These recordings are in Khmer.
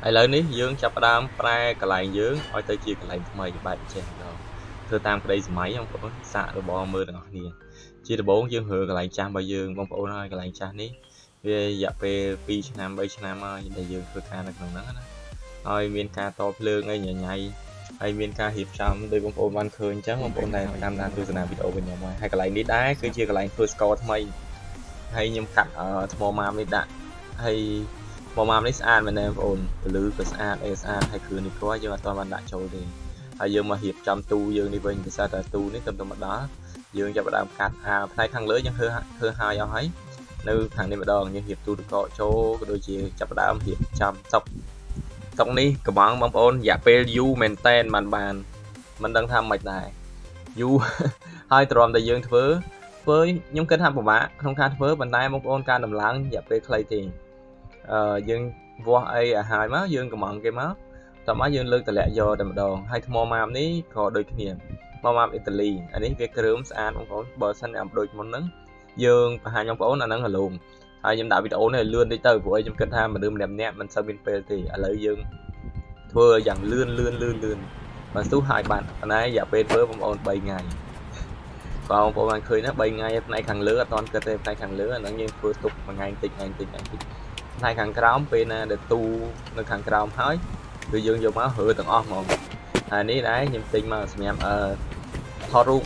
ឥឡូវនេះយើងចាប់ផ្ដើមប្រែកន្លែងយើងឲ្យទៅជាកន្លែងថ្មីបែបចេះម្ដងធ្វើតាមក្តីសម័យបងប្អូនសាករបរមើលទាំងអស់គ្នាជាដំបូងយើងរើកន្លែងចាស់របស់យើងបងប្អូនហើយកន្លែងចាស់នេះវារយៈពេល2ឆ្នាំ3ឆ្នាំហើយដែលយើងធ្វើការនៅក្នុងហ្នឹងណាហើយមានការតភ្លើងអីញញៃហើយមានការរៀបចំដោយបងប្អូនបានឃើញអញ្ចឹងបងប្អូនដែលតាមដានទស្សនាវីដេអូរបស់ខ្ញុំហើយកន្លែងនេះដែរគឺជាកន្លែងធ្វើស្ករថ្មីហើយខ្ញុំកាត់ថ្មម៉ាមនេះដាក់ហើយមកម៉ាមនេះស្អាតមែនទេបងប្អូនពលឺក៏ស្អាតអេស្អាតហើយគ្រឿងនេះក៏យើងអត់ទាន់បានដាក់ចូលទេហើយយើងមករៀបចំទូយើងនេះវិញភាសាតែទូនេះទៅមកដល់យើងចាប់ផ្ដើមកាត់ផ្នែកខាងលើយើងធ្វើហើយអស់ហើយនៅខាងនេះម្ដងយើងរៀបទូទឹកកកចូលក៏ដូចជាចាប់ផ្ដើមរៀបចំតុកនេះកំងបងប្អូនរយៈពេលយូរមែនតែនបានមិនដឹងថាមិនដែរយូរហើយទ្រាំតែយើងធ្វើខ្ញុំគិតថាពិបាកក្នុងការធ្វើប៉ុន្តែបងប្អូនការដំឡើងរយៈពេលខ្លីទេយើងវាស់អីឲ្យហើយមកយើងកំងគេមកតោះមកយើងលើកតម្លាក់យកតែម្ដងហើយថ្មម៉ាមនេះក៏ដូចគ្នាថ្មម៉ាមអ៊ីតាលីអានេះវាគ្រើមស្អាតបងប្អូនបើសិនអាប់ដូចមុនហ្នឹងយើងបង្ហាញបងប្អូនអាហ្នឹងរលូមហើយខ្ញុំដាក់វីដេអូនេះឲ្យលឿនតិចទៅព្រោះអីខ្ញុំគិតថាមនុស្សម្នាក់មិនសូវមានពេលទេឥឡូវយើងធ្វើយ៉ាងលឿនបើស្ទុះហើយបានប៉ុន្តែរយៈពេលធ្វើបងប្អូន3ថ្ងៃបងប្អូនបានឃើញណា3ថ្ងៃផ្នែកខាងលើអត់ទាន់គិតទេផ្នែកខាងលើអាហ្នឹងយើងធ្វើទុកមួយថ្ងៃតិចផ្នែកខាងក្រោមពេលណាដែលទូនៅខាងក្រោមហើយគឺយើងយកមករើទាំងអស់ហ្មងហើយនេះដែរខ្ញុំទិញមកសម្រាប់ថតរូប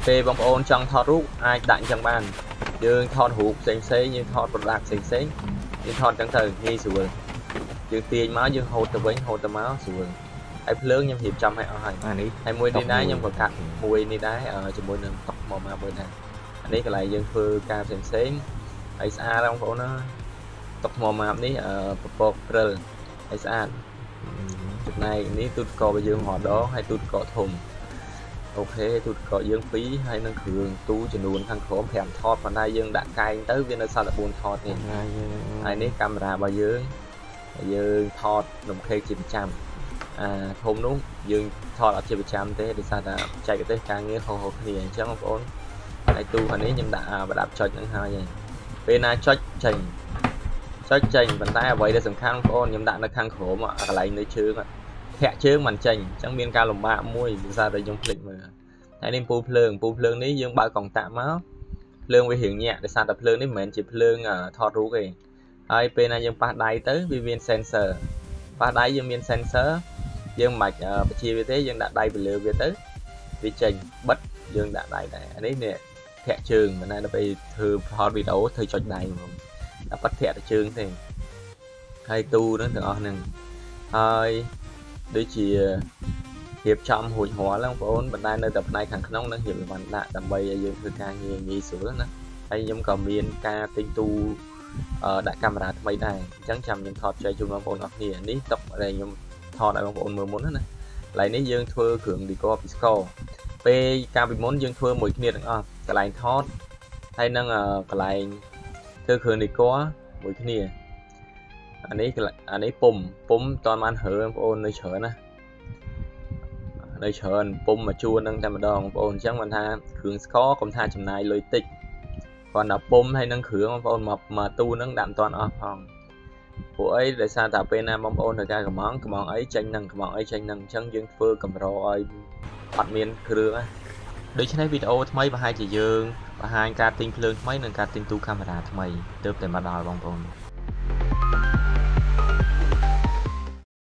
ពេលបងប្អូនចង់ថតរូបអាចដាក់អញ្ចឹងបានយើងថតរូបផ្សេងយើងថត product ផ្សេងយើងថតអញ្ចឹងទៅងាយស្រួលយើងទាញមកយើងហូតទៅវិញហូតទៅមកស្រួលហើយភ្លើងខ្ញុំរៀបចំឲ្យអស់ហើយអានេះហើយមួយនេះដែរខ្ញុំក៏កាត់មួយនេះដែរជាមួយនឹងតុកមកមើលដែរអានេះកន្លែងយើងធ្វើការផ្សេងហើយស្អាតបងប្អូនណាតុកថ្មម៉ាបនេះពពកព្រិលហើយស្អាតចំណែកនេះទូទឹកកករបស់យើងរដងហើយទូទឹកកកធំអូខេទូទឹកកកយើង2ហើយនឹងគ្រឿងទូចំនួនខាងក្រោម5ថតប៉ុន្តែយើងដាក់កែងទៅវានៅសល់តែ4ថតទេហើយនេះកាមេរ៉ារបស់យើងថតនំខេកជាប្រចាំធំនោះយើងថតអត់ជាប្រចាំទេដោយសារតែបច្ចេកទេសការងារខុសៗគ្នាអញ្ចឹងបងប្អូនហើយទូខាងនេះខ្ញុំដាក់ប្រដាប់ចុចនឹងហើយពេលណាចុចចេញប៉ុន្តែអ្វីដែលសំខាន់បងប្អូនខ្ញុំដាក់នៅខាងក្រោមកន្លែងនៅជើងធាក់ជើងមិនចេញអញ្ចឹងមានការលំបាកមួយដោយសារតែខ្ញុំភ្លេចមើលហើយនេះពូភ្លើងនេះយើងបើកកង់តាក់មកភ្លើងវារៀងញាក់ដោយសារតែភ្លើងនេះមិនមែនជាភ្លើងថតរូបទេហើយពេលណាយើងប៉ះដៃទៅវាមាន sensor ប៉ះដៃយើងមាន sensor យើងមិនបាច់បញ្ជាវាទេយើងដាក់ដៃទៅលើវាទៅវាចេញបិទយើងដាក់ដៃដែរអានេះធាក់ជើងមិនដែរដល់ពេលធ្វើថតវីដេអូធ្វើចុចដៃហ្មងតែប៉ាត់ធាក់តែជើងទេហើយទូហ្នឹងទាំងអស់ហ្នឹងហើយដូចជារៀបចំរួចរាល់បងប្អូនបណ្ដានៅតែផ្នែកខាងក្នុងនឹងរៀបបានដាក់ដើម្បីឲ្យយើងធ្វើការងារងាយស្រួលណាហើយខ្ញុំក៏មានការទិញទូដាក់កាមេរ៉ាថ្មីដែរអញ្ចឹងចាំខ្ញុំថតចែកជូនបងប្អូនអស់គ្នានេះតុកដែលខ្ញុំថតឲ្យបងប្អូនមើលមុនណាកន្លែងនេះយើងធ្វើគ្រឿងឌីក័រពីស្ករពេលកាលពីមុនយើងធ្វើមួយគ្នាទាំងអស់កន្លែងថតហើយនឹងកន្លែងធ្វើគ្រឿងឌីក័រមួយគ្នាអានេះពុំតន់បានហើបងប្អូននៅច្រើនណានៅច្រើនពុំមកជួននឹងតែម្ដងបងប្អូនអញ្ចឹងបានថាគ្រឿងស្ករកុំថាចំណាយលុយតិចគាត់ដល់ពុំហើយនឹងគ្រឿងបងប្អូនមកទូនឹងដាក់មិនតាន់អស់ផងព្រោះអីដោយសារតែពេលណាបងប្អូនត្រូវការកំងអីចេញនឹងកំងអីចេញនឹងអញ្ចឹងយើងធ្វើកម្រឲ្យអត់មានគ្រឿងណាដូច្នេះវីដេអូថ្មីប្រហែលជាយើងបង្ហាញការទិញភ្លើងថ្មីនិងការទិញទូកាមេរ៉ាថ្មីទើបតែមកដល់បងប្អូន